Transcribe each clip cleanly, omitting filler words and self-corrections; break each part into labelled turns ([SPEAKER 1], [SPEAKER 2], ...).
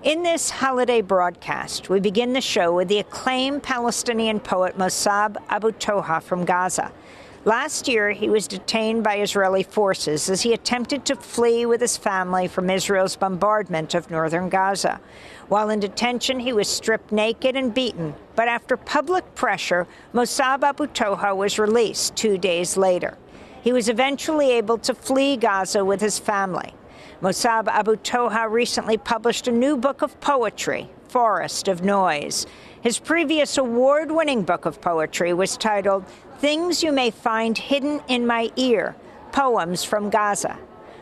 [SPEAKER 1] In this holiday broadcast, we begin the show with the acclaimed Palestinian poet Mosab Abu Toha from Gaza. Last year, he was detained by Israeli forces as he attempted to flee with his family from Israel's bombardment of northern Gaza. While in detention, he was stripped naked and beaten. But after public pressure, Mosab Abu Toha was released 2 days later. He was eventually able to flee Gaza with his family. Mosab Abu Toha recently published a new book of poetry, Forest of Noise. His previous award-winning book of poetry was titled Things You May Find Hidden in My Ear, Poems from Gaza.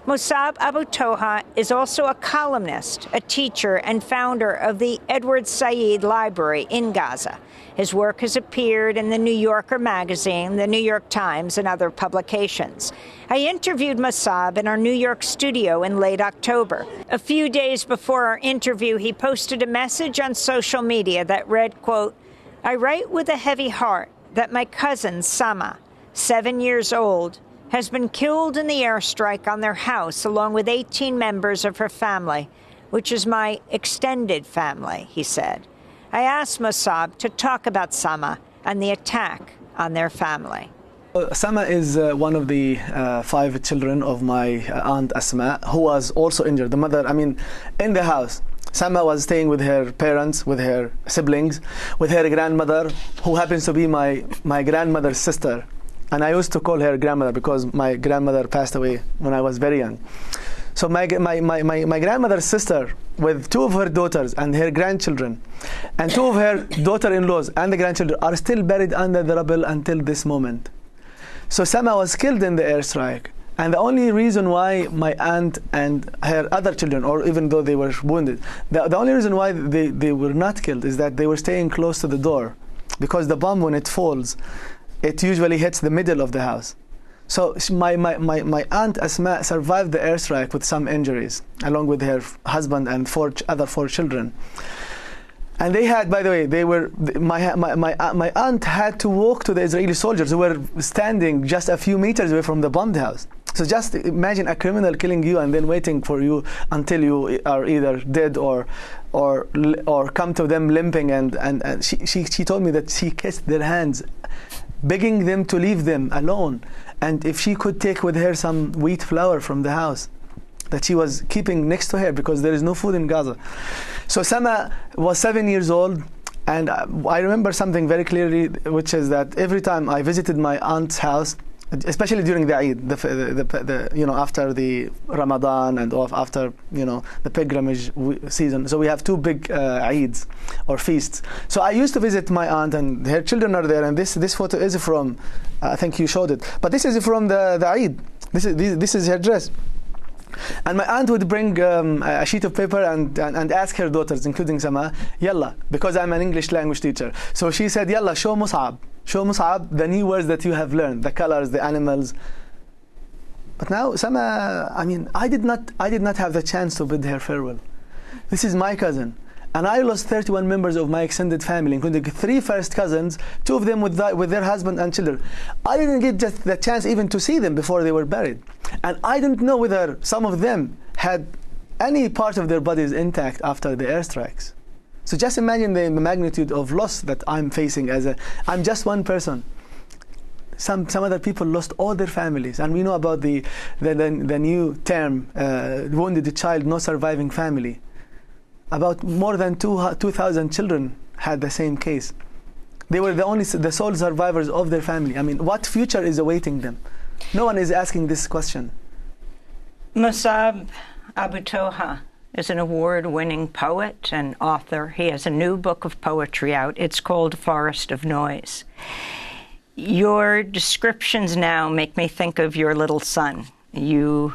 [SPEAKER 1] Mosab Abu Toha is also a columnist, a teacher, and founder of the Edward Said Library in Gaza. His work has appeared in the New Yorker magazine, the New York Times, and other publications. I interviewed Mosab in our New York studio in late October. A few days before our interview, he posted a message on social media that read, quote, "I write with a heavy heart that my cousin, Sama, 7 years old, has been killed in the airstrike on their house along with 18 members of her family, which is my extended family," he said. I asked Mosab to talk about Sama and the attack on their family.
[SPEAKER 2] Sama is one of the 5 children of my aunt Asma, who was also injured. The mother, in the house. Sama was staying with her parents, with her siblings, with her grandmother, who happens to be my grandmother's sister. And I used to call her grandmother because my grandmother passed away when I was very young. So my grandmother's sister, with 2 of her daughters and her grandchildren, and 2 of her daughter-in-laws and the grandchildren are still buried under the rubble until this moment. So Sama was killed in the airstrike. And the only reason why my aunt and her other children, or even though they were wounded, the only reason why they were not killed is that they were staying close to the door. Because the bomb, when it falls, it usually hits the middle of the house. So my aunt Asma survived the airstrike with some injuries, along with her husband and 4 other children. And they had, by the way, my aunt had to walk to the Israeli soldiers who were standing just a few meters away from the bombed house. So just imagine a criminal killing you and then waiting for you until you are either dead or come to them limping. And she told me that she kissed their hands, begging them to leave them alone. And if she could take with her some wheat flour from the house that she was keeping next to her because there is no food in Gaza. So Sama was 7 years old, and I remember something very clearly, which is that every time I visited my aunt's house, especially during the Eid, after the Ramadan and after the pilgrimage season. So we have 2 big Eids or feasts. So I used to visit my aunt, and her children are there. And this photo is from, I think you showed it, but this is from the Eid. This is her dress. And my aunt would bring a sheet of paper and ask her daughters, including Sama, "Yalla," because I'm an English language teacher. So she said, "Yalla, show Mus'ab the new words that you have learned, the colors, the animals." But now Sama, I did not have the chance to bid her farewell. This is my cousin. And I lost 31 members of my extended family, including 3 first cousins, 2 of them with their husband and children. I didn't get just the chance even to see them before they were buried. And I didn't know whether some of them had any part of their bodies intact after the airstrikes. So just imagine the magnitude of loss that I'm facing I'm just one person. Some other people lost all their families. And we know about the new term, wounded child, no surviving family. About more than 2,000 children had the same case. They were the sole survivors of their family. What future is awaiting them? No one is asking this question.
[SPEAKER 1] Mosab Abu Toha is an award-winning poet and author. He has a new book of poetry out. It's called Forest of Noise. Your descriptions now make me think of your little son. You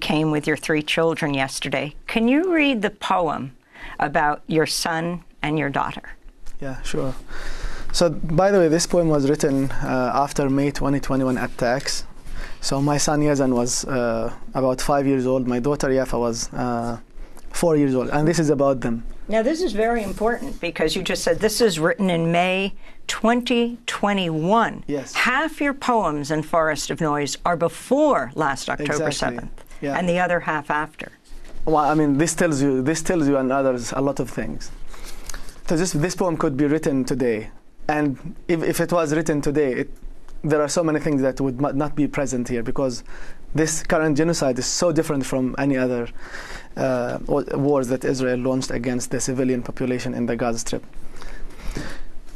[SPEAKER 1] came with your 3 children yesterday. Can you read the poem about your son and your daughter?
[SPEAKER 2] Yeah, sure. So, by the way, this poem was written after May 2021 attacks. So my son Yazan was about 5 years old. My daughter Yafa was 4 years old. And this is about them.
[SPEAKER 1] Now, this is very important because you just said this is written in May 2021.
[SPEAKER 2] Yes.
[SPEAKER 1] Half your poems in Forest of Noise are before last October
[SPEAKER 2] Exactly.
[SPEAKER 1] 7th,
[SPEAKER 2] Yeah.
[SPEAKER 1] and the other half after.
[SPEAKER 2] well, I mean, this tells you and others a lot of things. So this poem could be written today, and if it was written today, there are so many things that would not be present here, because this current genocide is so different from any other wars that Israel launched against the civilian population in the Gaza Strip.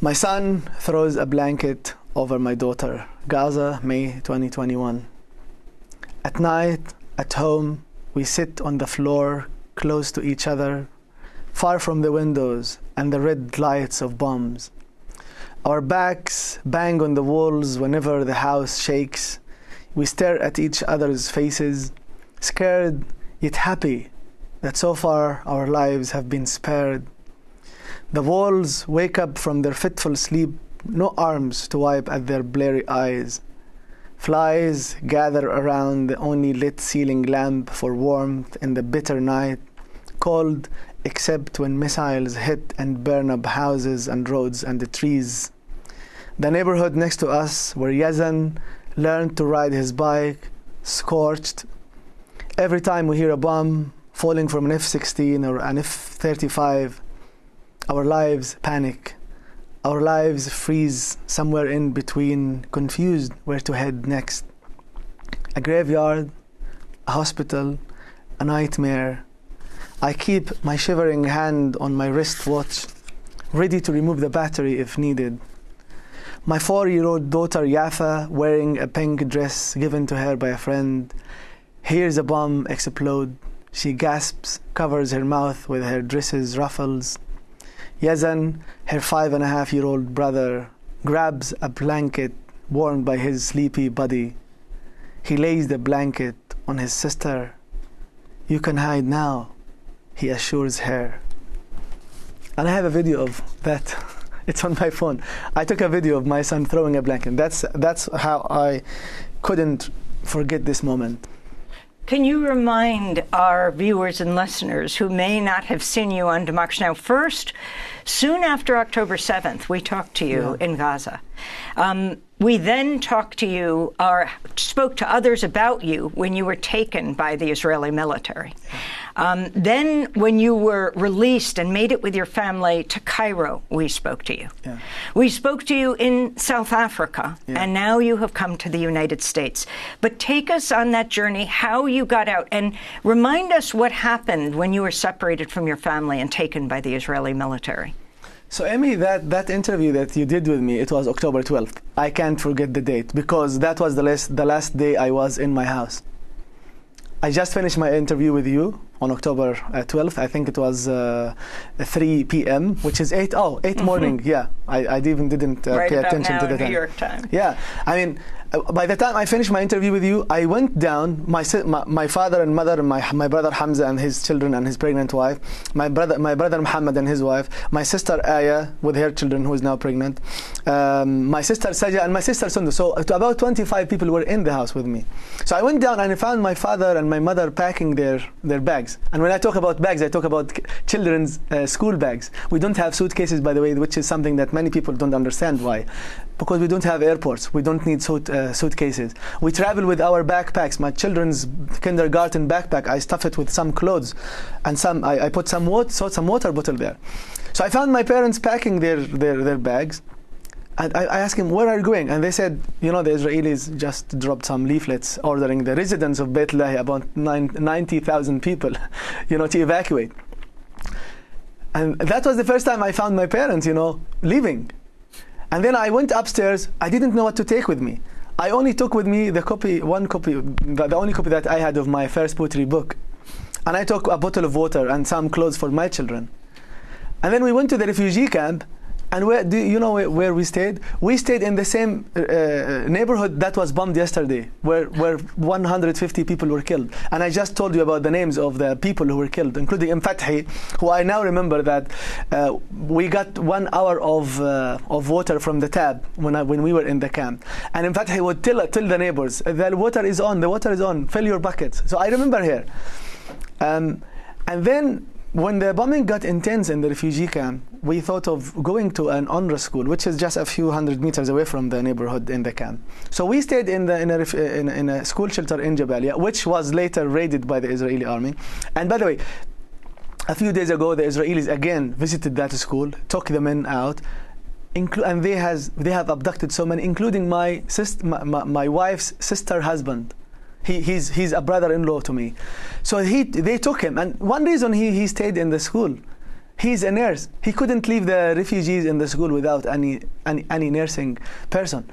[SPEAKER 2] My son throws a blanket over my daughter. Gaza, May 2021. At night, at home, we sit on the floor, close to each other, far from the windows and the red lights of bombs. Our backs bang on the walls whenever the house shakes. We stare at each other's faces, scared yet happy that so far our lives have been spared. The walls wake up from their fitful sleep, no arms to wipe at their blurry eyes. Flies gather around the only lit ceiling lamp for warmth in the bitter night, cold except when missiles hit and burn up houses and roads and the trees. The neighborhood next to us, where Yazan learned to ride his bike, scorched. Every time we hear a bomb falling from an F-16 or an F-35, our lives panic. Our lives freeze somewhere in between, confused where to head next. A graveyard, a hospital, a nightmare. I keep my shivering hand on my wristwatch, ready to remove the battery if needed. My 4-year-old daughter Yafa, wearing a pink dress given to her by a friend, hears a bomb explode. She gasps, covers her mouth with her dress's ruffles. Yazan, her 5.5-year-old brother, grabs a blanket warmed by his sleepy body. He lays the blanket on his sister. "You can hide now," he assures her. And I have a video of that. It's on my phone. I took a video of my son throwing a blanket. That's how I couldn't forget this moment.
[SPEAKER 1] Can you remind our viewers and listeners who may not have seen you on Democracy Now! First, soon after October 7th, we talked to you in Gaza. We then talked to you, or spoke to others about you when you were taken by the Israeli military. Then when you were released and made it with your family to Cairo, we spoke to you. Yeah. We spoke to you in South Africa, and now you have come to the United States. But take us on that journey, how you got out, and remind us what happened when you were separated from your family and taken by the Israeli military.
[SPEAKER 2] So, Amy, that interview that you did with me, it was October 12th. I can't forget the date, because that was the last day I was in my house. I just finished my interview with you on October 12th. I think it was 3 p.m., which is 8 morning. Yeah, I even didn't pay attention to the time. New
[SPEAKER 1] York time.
[SPEAKER 2] Yeah, I mean, by the time I finished my interview with you, I went down. My father and mother, and my brother Hamza and his children and his pregnant wife, my brother Muhammad and his wife, my sister Aya with her children who is now pregnant, my sister Saja and my sister Sundu. So about 25 people were in the house with me. So I went down and I found my father and my mother packing their bags. And when I talk about bags, I talk about children's school bags. We don't have suitcases, by the way, which is something that many people don't understand why. Because we don't have airports. We don't need suitcases. We travel with our backpacks. My children's kindergarten backpack, I stuff it with some clothes, and I put some water bottle there. So I found my parents packing their bags, and I asked them, "Where are you going?" And they said, "The Israelis just dropped some leaflets ordering the residents of Beit Lahi, about 90,000 people, to evacuate." And that was the first time I found my parents, leaving. And then I went upstairs. I didn't know what to take with me. I only took with me the only copy that I had of my first poetry book. And I took a bottle of water and some clothes for my children. And then we went to the refugee camp. And do you know where we stayed? We stayed in the same neighborhood that was bombed yesterday, where 150 people were killed. And I just told you about the names of the people who were killed, including Fathi, who I now remember that we got 1 hour of water from the tap when we were in the camp. And Fathi would tell the neighbors, the water is on, fill your buckets. So I remember here. And then when the bombing got intense in the refugee camp, we thought of going to an UNRWA school, which is just a few hundred meters away from the neighborhood in the camp. So we stayed in a school shelter in Jabaliya, which was later raided by the Israeli army. And by the way, a few days ago, the Israelis again visited that school, took the men out, and they have abducted so many, including my wife's sister husband. He's a brother-in-law to me. So they took him, and one reason he stayed in the school, he's a nurse. He couldn't leave the refugees in the school without any nursing person.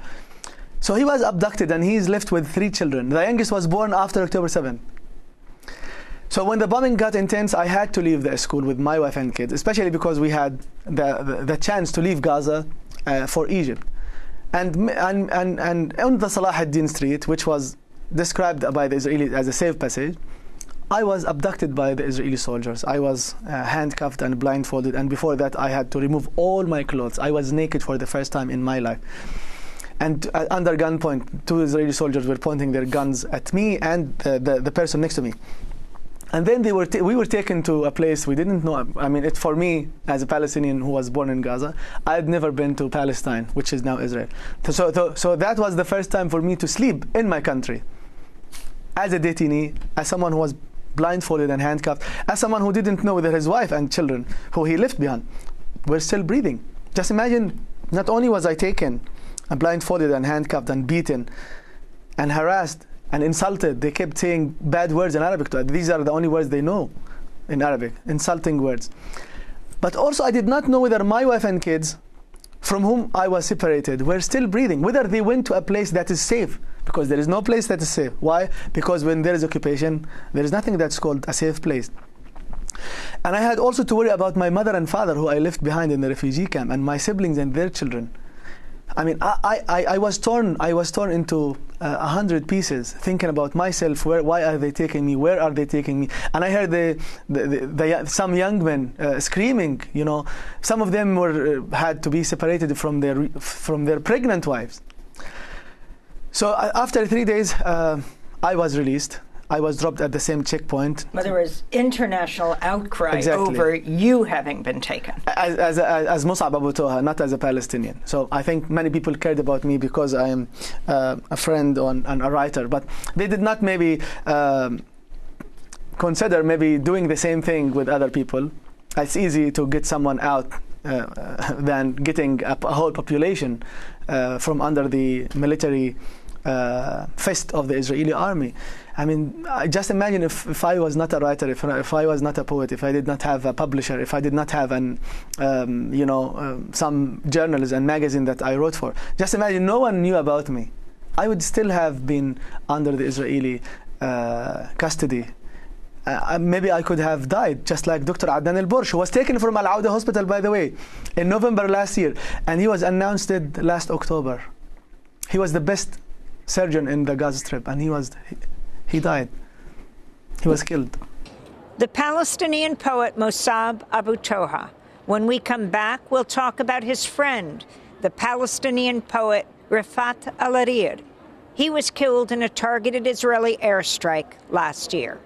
[SPEAKER 2] So he was abducted, and he's left with 3 children. The youngest was born after October 7th. So when the bombing got intense, I had to leave the school with my wife and kids, especially because we had the chance to leave Gaza for Egypt. And on the Salah ad-Din street, which was described by the Israelis as a safe passage, I was abducted by the Israeli soldiers. I was handcuffed and blindfolded, and before that I had to remove all my clothes. I was naked for the first time in my life. And under gunpoint, 2 Israeli soldiers were pointing their guns at me and the person next to me. And then we were taken to a place we didn't know. I mean, for me, as a Palestinian who was born in Gaza, I had never been to Palestine, which is now Israel. So that was the first time for me to sleep in my country, as a detainee, as someone who was blindfolded and handcuffed, as someone who didn't know whether his wife and children, who he left behind, were still breathing. Just imagine, not only was I taken and blindfolded and handcuffed and beaten and harassed and insulted. They kept saying bad words in Arabic to us. These are the only words they know in Arabic, insulting words. But also I did not know whether my wife and kids, from whom I was separated, were still breathing, whether they went to a place that is safe, because there is no place that is safe. Why? Because when there is occupation, there is nothing that's called a safe place. And I had also to worry about my mother and father, who I left behind in the refugee camp, and my siblings and their children. I mean, I was torn into 100 pieces, thinking about myself. Why are they taking me? Where are they taking me? And I heard some young men screaming. You know, some of them had to be separated from their pregnant wives. So after 3 days, I was released. I was dropped at the same checkpoint.
[SPEAKER 1] But there was international outcry over you having been taken.
[SPEAKER 2] As Mosab Abu Toha, not as a Palestinian. So I think many people cared about me because I am a friend and a writer. But they did not maybe consider maybe doing the same thing with other people. It's easy to get someone out than getting a whole population from under the military fist of the Israeli army. I mean, just imagine if I was not a writer, if I was not a poet, if I did not have a publisher, if I did not have some journals and magazine that I wrote for. Just imagine no one knew about me. I would still have been under the Israeli custody. Maybe I could have died, just like Dr. Adnan al-Bursh, who was taken from Al-Auda hospital, by the way, in November last year, and he was announced dead last October. He was the best surgeon in the Gaza Strip, and he died. He was killed.
[SPEAKER 1] The Palestinian poet Mosab Abu Toha. When we come back, we'll talk about his friend, the Palestinian poet Refaat Alareer. He was killed in a targeted Israeli airstrike last year.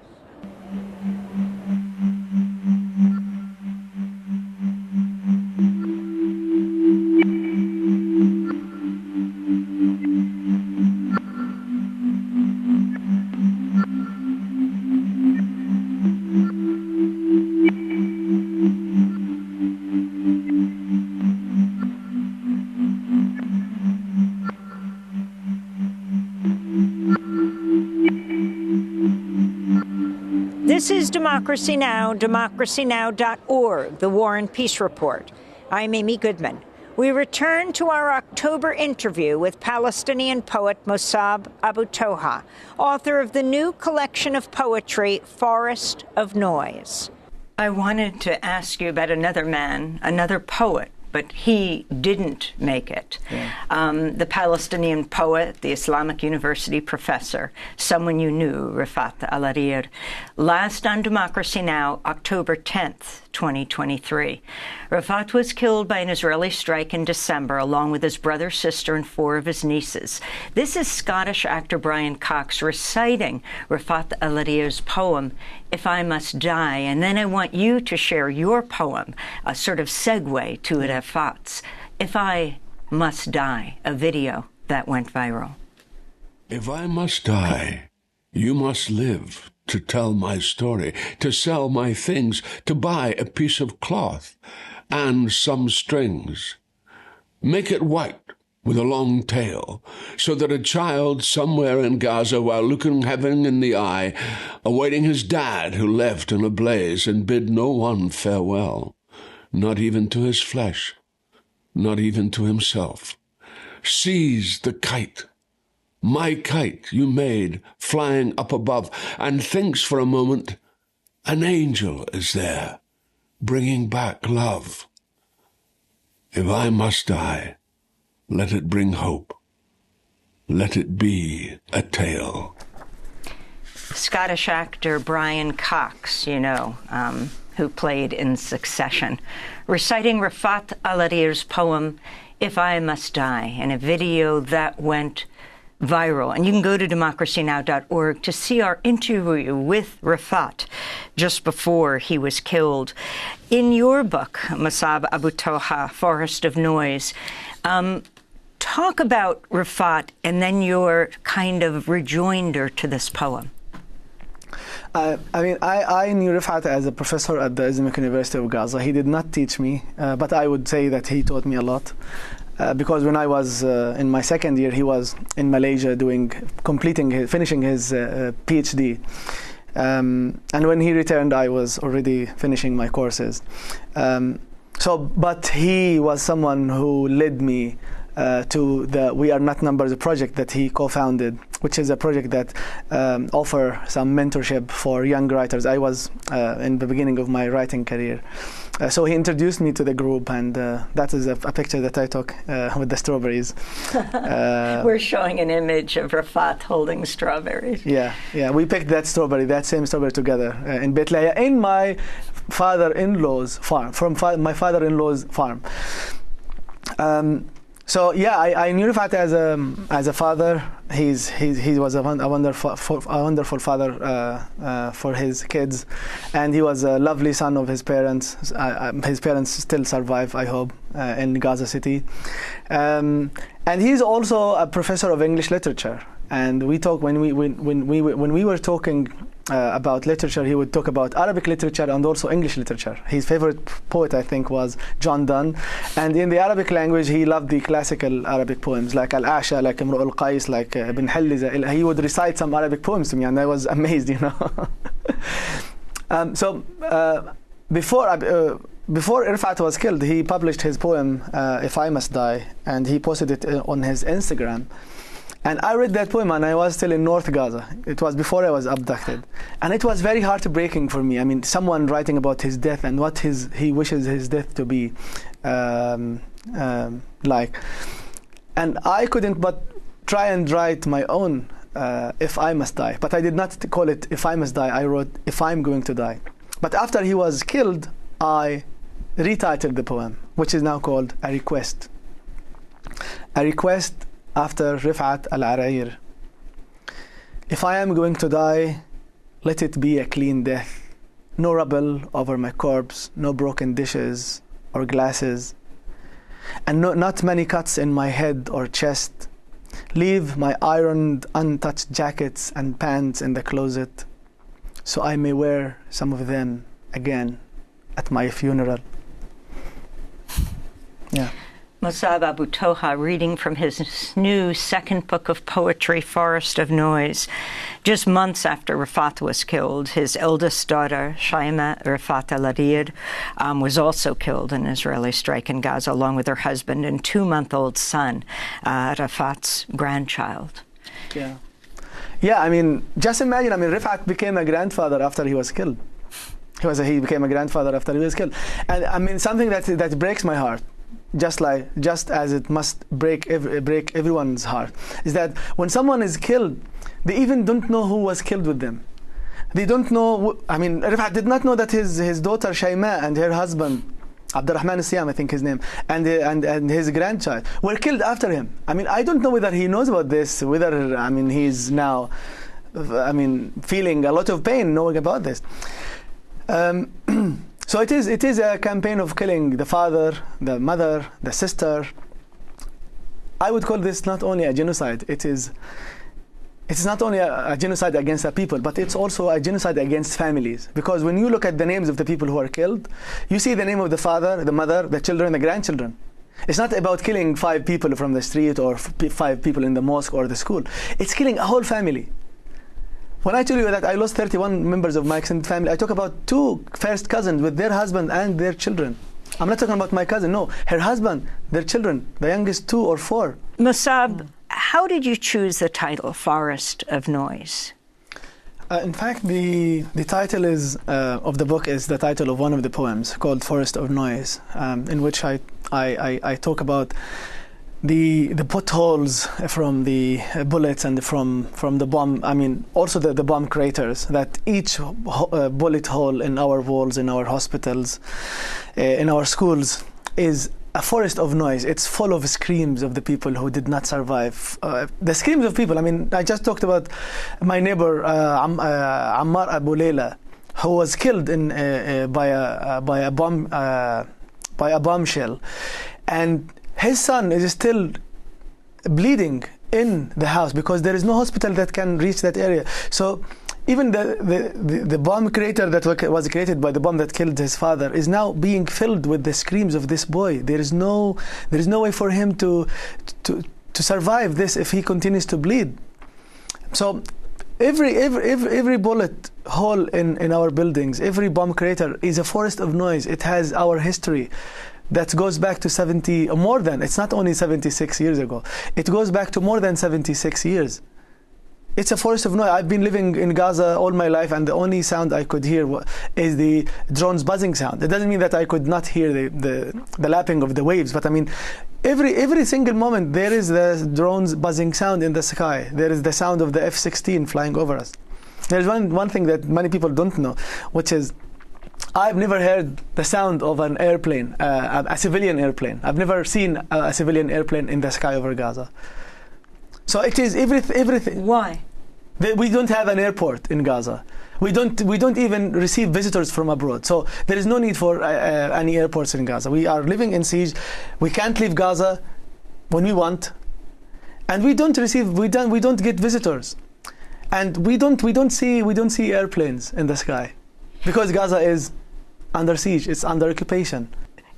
[SPEAKER 1] This is Democracy Now!, democracynow.org, the War and Peace Report. I'm Amy Goodman. We return to our October interview with Palestinian poet Mosab Abu Toha, author of the new collection of poetry, Forest of Noise. I wanted to ask you about another man, another poet, but he didn't make it. Yeah. The Palestinian poet, the Islamic University professor, someone you knew, Refaat Alareer. Last on Democracy Now!, October 10th, 2023. Rafat was killed by an Israeli strike in December, along with his brother, sister, and 4 of his nieces. This is Scottish actor Brian Cox reciting Refaat Alareer's poem, If I Must Die, and then I want you to share your poem, a sort of segue to Refaat's If I Must Die, a video that went viral.
[SPEAKER 3] If I must die, you must live to tell my story, to sell my things, to buy a piece of cloth and some strings. Make it white with a long tail, so that a child somewhere in Gaza, while looking heaven in the eye, awaiting his dad who left in a blaze and bid no one farewell, not even to his flesh, not even to himself, sees the kite, my kite you made, flying up above, and thinks for a moment an angel is there, bringing back love. If I must die, let it bring hope. Let it be a tale.
[SPEAKER 1] Scottish actor Brian Cox, who played in Succession, reciting Refaat Alareer's poem, If I Must Die, in a video that went viral. And you can go to democracynow.org to see our interview with Rafat just before he was killed. In your book, Mosab Abu Toha, Forest of Noise, talk about Rafat and then your kind of rejoinder to this poem.
[SPEAKER 2] I knew Rafat as a professor at the Islamic University of Gaza. He did not teach me, but I would say that he taught me a lot. Because when I was in my second year, he was in Malaysia finishing his PhD. And when he returned, I was already finishing my courses. But he was someone who led me to the We Are Not Numbers project that he co-founded, which is a project that offer some mentorship for young writers. I was in the beginning of my writing career. So he introduced me to the group, and that is a picture that I took with the strawberries.
[SPEAKER 1] We're showing an image of Rafat holding strawberries.
[SPEAKER 2] Yeah, we picked that same strawberry together in Beit Lahiya, in my father-in-law's farm, my father-in-law's farm. So yeah, I knew Rafat as a father. He was a wonderful father for his kids, and he was a lovely son of his parents. His parents still survive, I hope, in Gaza City, and he's also a professor of English literature. And we talk when we were talking about literature, he would talk about Arabic literature and also English literature. His favorite poet, I think, was John Donne, and in the Arabic language, he loved the classical Arabic poems like Al-Asha, like Imru al-Qais, like Ibn Halliza. He would recite some Arabic poems to me, and I was amazed, Before Rafat was killed, he published his poem If I Must Die, and he posted it on his Instagram. And I read that poem, and I was still in North Gaza. It was before I was abducted. And it was very heartbreaking for me. I mean, someone writing about his death and what he wishes his death to be like. And I couldn't but try and write my own If I Must Die. But I did not call it If I Must Die. I wrote If I'm Going to Die. But after he was killed, I retitled the poem, which is now called A Request. A Request after Refaat Alareer. If I am going to die, let it be a clean death. No rubble over my corpse, no broken dishes or glasses, and not many cuts in my head or chest. Leave my ironed, untouched jackets and pants in the closet, so I may wear some of them again at my funeral. Yeah.
[SPEAKER 1] Mosab Abu Toha reading from his new second book of poetry, Forest of Noise. Just months after Rafat was killed, his eldest daughter, Shaima Refaat Alareer, was also killed in an Israeli strike in Gaza, along with her husband and 2-month-old son, Rafat's grandchild.
[SPEAKER 2] Yeah, I mean, just imagine, Rafat became a grandfather after he was killed. He became a grandfather after he was killed. And I mean, something that breaks my heart, just as it must break everyone's heart, is that when someone is killed, they even don't know who was killed with them. They don't know. Rafat did not know that his daughter Shaima and her husband Abdurrahman Siyam, I think his name, and his grandchild were killed after him. I don't know whether he knows about this, whether he's now feeling a lot of pain knowing about this. So it is a campaign of killing the father, the mother, the sister. I would call this not only a genocide, it's not only a genocide against a people, but it's also a genocide against families. Because when you look at the names of the people who are killed, you see the name of the father, the mother, the children, the grandchildren. It's not about killing 5 people from the street or 5 people in the mosque or the school. It's killing a whole family. When I tell you that I lost 31 members of my extended family, I talk about 2 first cousins with their husband and their children. I'm not talking about my cousin, no. Her husband, their children, the youngest 2 or 4.
[SPEAKER 1] Mosab, how did you choose the title, Forest of Noise?
[SPEAKER 2] In fact, the title of the book is the title of one of the poems called Forest of Noise, in which I talk about the potholes from the bullets and from the bomb. Also the bomb craters, that each bullet hole in our walls, in our hospitals, in our schools is a forest of noise. It's full of screams of the people who did not survive. The screams of people. I just talked about my neighbor Ammar Abu Layla, who was killed by a bombshell, and his son is still bleeding in the house because there is no hospital that can reach that area. So even the bomb crater that was created by the bomb that killed his father is now being filled with the screams of this boy. There is no way for him to survive this if he continues to bleed. So every bullet hole in our buildings, every bomb crater is a forest of noise. It has our history that goes back to 70 or more than. It's not only 76 years ago. It goes back to more than 76 years. It's a forest of noise. I've been living in Gaza all my life, and the only sound I could hear is the drones buzzing sound. It doesn't mean that I could not hear the lapping of the waves, but every single moment there is the drones buzzing sound in the sky. There is the sound of the F-16 flying over us. There's one thing that many people don't know, which is I've never heard the sound of an airplane, a civilian airplane. I've never seen a civilian airplane in the sky over Gaza. So it is everything.
[SPEAKER 1] Why?
[SPEAKER 2] We don't have an airport in Gaza. We don't even receive visitors from abroad. So there is no need for any airports in Gaza. We are living in siege. We can't leave Gaza when we want, and we don't get visitors, and we don't see airplanes in the sky because Gaza is under siege. It's under occupation.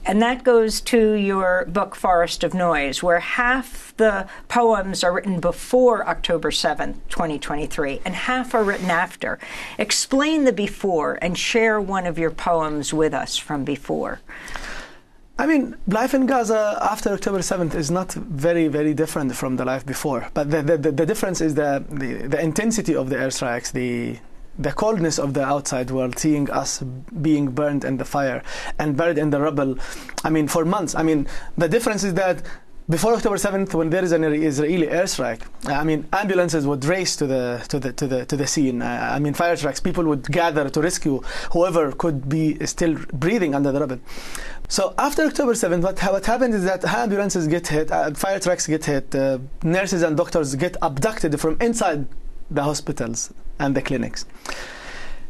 [SPEAKER 1] And that goes to your book, Forest of Noise, where half the poems are written before October 7th, 2023, and half are written after. Explain the before and share one of your poems with us from before.
[SPEAKER 2] Life in Gaza after October 7th is not very, very different from the life before. But the difference is the intensity of the airstrikes, the coldness of the outside world, seeing us being burned in the fire and buried in the rubble, for months. The difference is that before October 7th, when there is an Israeli airstrike, ambulances would race to the scene. Fire trucks, people would gather to rescue whoever could be still breathing under the rubble. So after October 7th, what happened is that ambulances get hit, fire trucks get hit, nurses and doctors get abducted from inside the hospitals and the clinics,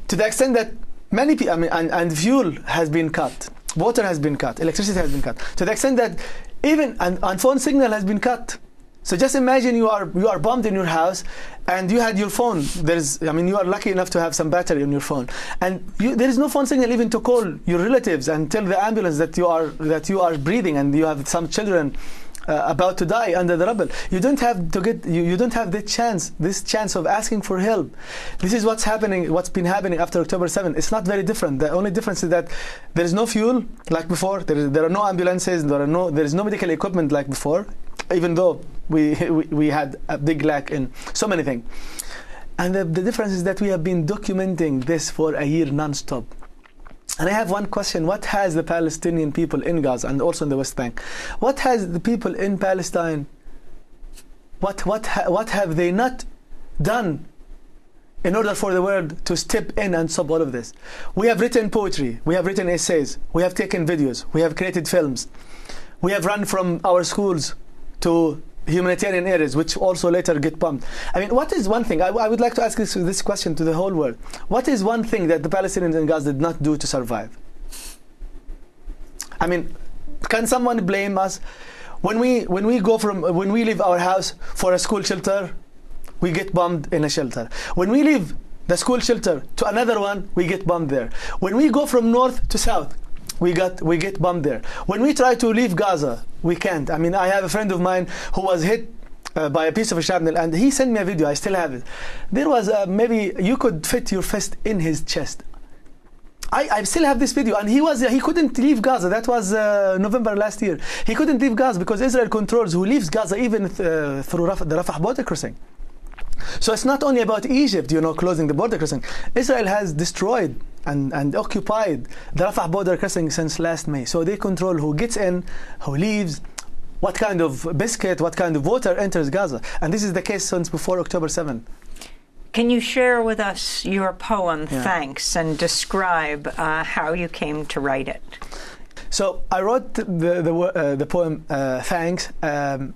[SPEAKER 2] to the extent that many people, and fuel has been cut, water has been cut, electricity has been cut, to the extent that even and phone signal has been cut. So just imagine you are bombed in your house, and you had your phone. You are lucky enough to have some battery on your phone, and there is no phone signal even to call your relatives and tell the ambulance that you are breathing and you have some children about to die under the rubble. You don't have this chance of asking for help. This is what's been happening after October 7th. It's not very different. The only difference is that there is no fuel like before. There are no ambulances. There is no medical equipment like before, even though we had a big lack in so many things. And the difference is that we have been documenting this for a year non-stop. And I have one question. What has the Palestinian people in Gaza and also in the West Bank, what has the people in Palestine, what have they not done in order for the world to step in and stop all of this? We have written poetry, we have written essays, we have taken videos, we have created films, we have run from our schools to humanitarian areas, which also later get bombed. I mean, what is one thing, I would like to ask this question to the whole world. What is one thing that the Palestinians in Gaza did not do to survive? I mean, can someone blame us? When we leave our house for a school shelter, we get bombed in a shelter. When we leave the school shelter to another one, we get bombed there. When we go from north to south, we get bombed there. When we try to leave Gaza, we can't. I mean, I have a friend of mine who was hit by a piece of shrapnel, and he sent me a video. I still have it. There was maybe you could fit your fist in his chest. I still have this video, and he couldn't leave Gaza. That was November last year. He couldn't leave Gaza because Israel controls who leaves Gaza, even through the Rafah border crossing. So it's not only about Egypt, closing the border crossing. Israel has destroyed and occupied the Rafah border crossing since last May. So they control who gets in, who leaves, what kind of biscuit, what kind of water enters Gaza. And this is the case since before October 7th.
[SPEAKER 1] Can you share with us your poem, Thanks, and describe how you came to write it?
[SPEAKER 2] So I wrote the poem Thanks in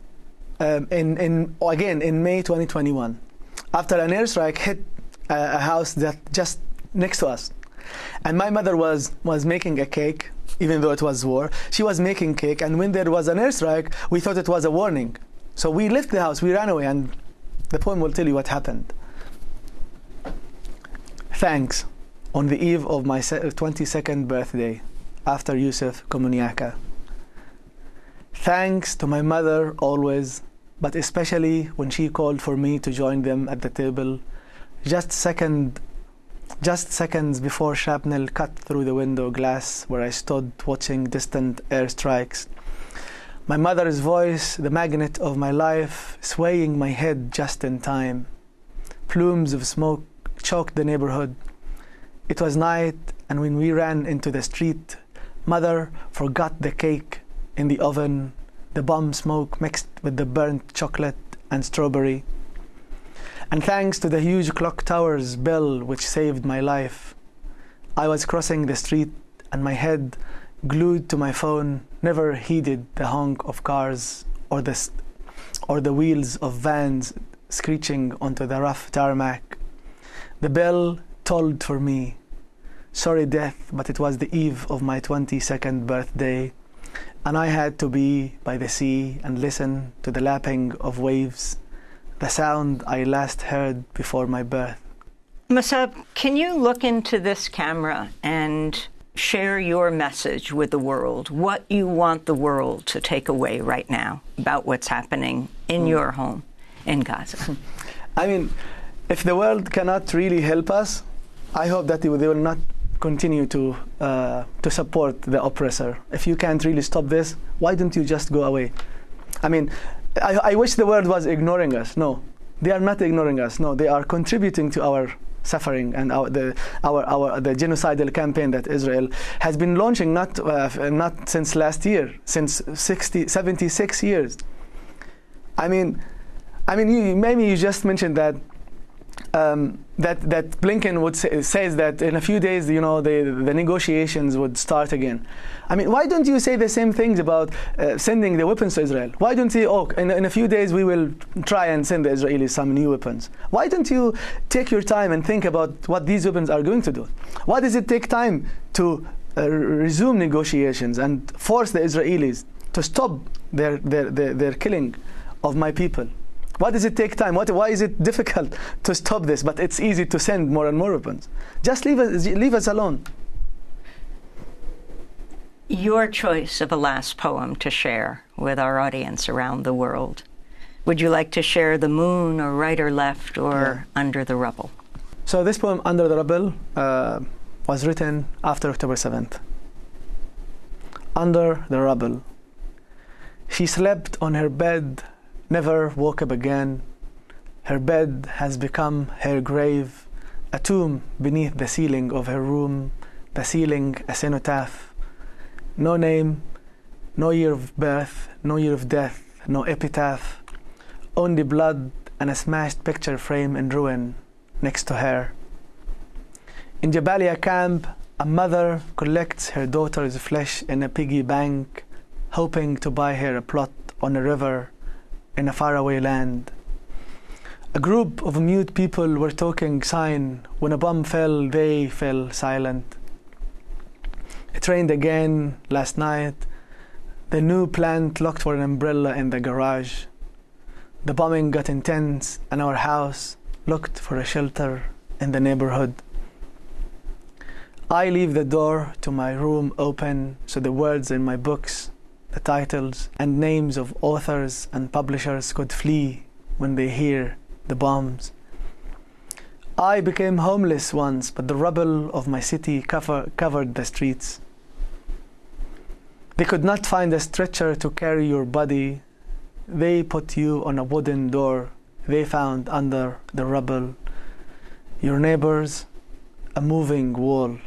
[SPEAKER 2] May 2021, after an airstrike hit a house that just next to us. And my mother was making a cake, even though it was war. She was making cake, and when there was an airstrike, we thought it was a warning. So we left the house, we ran away, and the poem will tell you what happened. Thanks, on the eve of my 22nd birthday, after Yusuf Komuniaka. Thanks to my mother always, but especially when she called for me to join them at the table, just seconds before shrapnel cut through the window glass where I stood watching distant airstrikes. My mother's voice, the magnet of my life, swaying my head just in time. Plumes of smoke choked the neighborhood. It was night, and when we ran into the street, Mother forgot the cake in the oven, the bomb smoke mixed with the burnt chocolate and strawberry. And thanks to the huge clock tower's bell which saved my life, I was crossing the street and my head glued to my phone, never heeded the honk of cars or the wheels of vans screeching onto the rough tarmac. The bell tolled for me. Sorry, death, but it was the eve of my 22nd birthday, and I had to be by the sea and listen to the lapping of waves, the sound I last heard before my birth.
[SPEAKER 1] Mosab, can you look into this camera and share your message with the world, what you want the world to take away right now about what's happening in your home in Gaza?
[SPEAKER 2] I mean, if the world cannot really help us, I hope that they will not continue to support the oppressor. If you can't really stop this, why don't you just go away? I mean, I wish the world was ignoring us. No, they are not ignoring us. No, they are contributing to our suffering and the genocidal campaign that Israel has been launching not since last year, since 76 years. I mean, maybe you just mentioned that that Blinken says that in a few days, the negotiations would start again. I mean, why don't you say the same things about sending the weapons to Israel? Why don't you say, in a few days we will try and send the Israelis some new weapons? Why don't you take your time and think about what these weapons are going to do? Why does it take time to resume negotiations and force the Israelis to stop their killing of my people? Why does it take time? Why is it difficult to stop this, but it's easy to send more and more weapons? Just leave us alone.
[SPEAKER 1] Your choice of a last poem to share with our audience around the world. Would you like to share The Moon or Right or Left or Under the Rubble?
[SPEAKER 2] So this poem, Under the Rubble, was written after October 7th. Under the rubble. She slept on her bed, never woke up again. Her bed has become her grave, a tomb beneath the ceiling of her room, the ceiling a cenotaph. No name, no year of birth, no year of death, no epitaph, only blood and a smashed picture frame in ruin next to her. In Jabaliya camp, a mother collects her daughter's flesh in a piggy bank, hoping to buy her a plot on a river in a faraway land. A group of mute people were talking sign. When a bomb fell, they fell silent. It rained again last night. The new plant looked for an umbrella in the garage. The bombing got intense, and our house looked for a shelter in the neighborhood. I leave the door to my room open so the words in my books, the titles and names of authors and publishers could flee when they hear the bombs. I became homeless once, but the rubble of my city covered the streets. They could not find a stretcher to carry your body. They put you on a wooden door they found under the rubble. Your neighbors, a moving wall.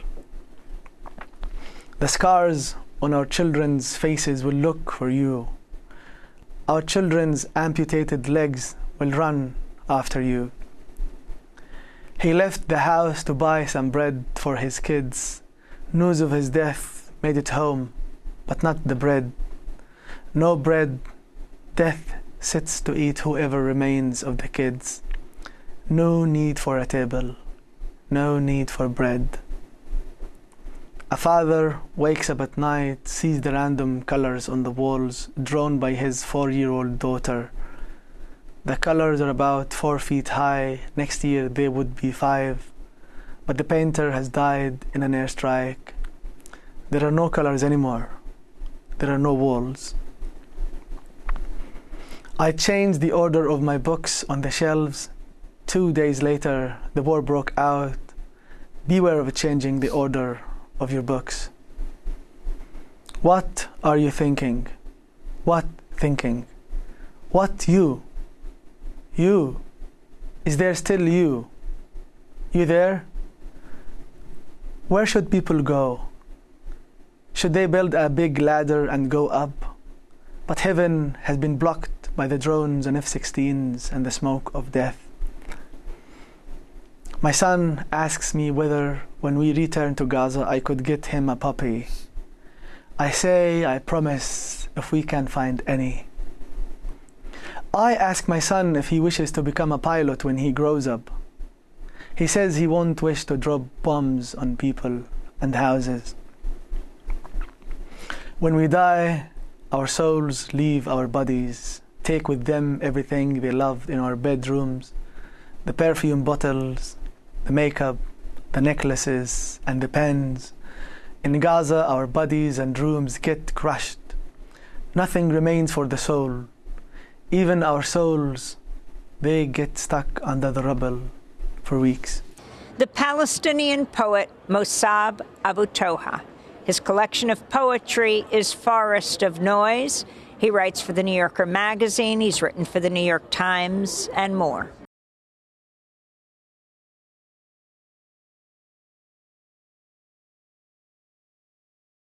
[SPEAKER 2] The scars on our children's faces will look for you. Our children's amputated legs will run after you. He left the house to buy some bread for his kids. News of his death made it home, but not the bread. No bread. Death sits to eat whoever remains of the kids. No need for a table. No need for bread. A father wakes up at night, sees the random colors on the walls drawn by his 4-year-old daughter. The colors are about 4 feet high. Next year they would be 5. But the painter has died in an airstrike. There are no colors anymore. There are no walls. I changed the order of my books on the shelves. 2 days later, the war broke out. Beware of changing the order of your books. What are you thinking? What thinking? What you? You. Is there still you? You there? Where should people go? Should they build a big ladder and go up? But heaven has been blocked by the drones and F-16s and the smoke of death. My son asks me whether, when we return to Gaza, I could get him a puppy. I say I promise if we can find any. I ask my son if he wishes to become a pilot when he grows up. He says he won't wish to drop bombs on people and houses. When we die, our souls leave our bodies, take with them everything they loved in our bedrooms, the perfume bottles, the makeup, the necklaces, and the pens. In Gaza, our bodies and rooms get crushed. Nothing remains for the soul. Even our souls, they get stuck under the rubble for weeks.
[SPEAKER 1] The Palestinian poet Mosab Abu Toha. His collection of poetry is Forest of Noise. He writes for the New Yorker magazine. He's written for the New York Times and more.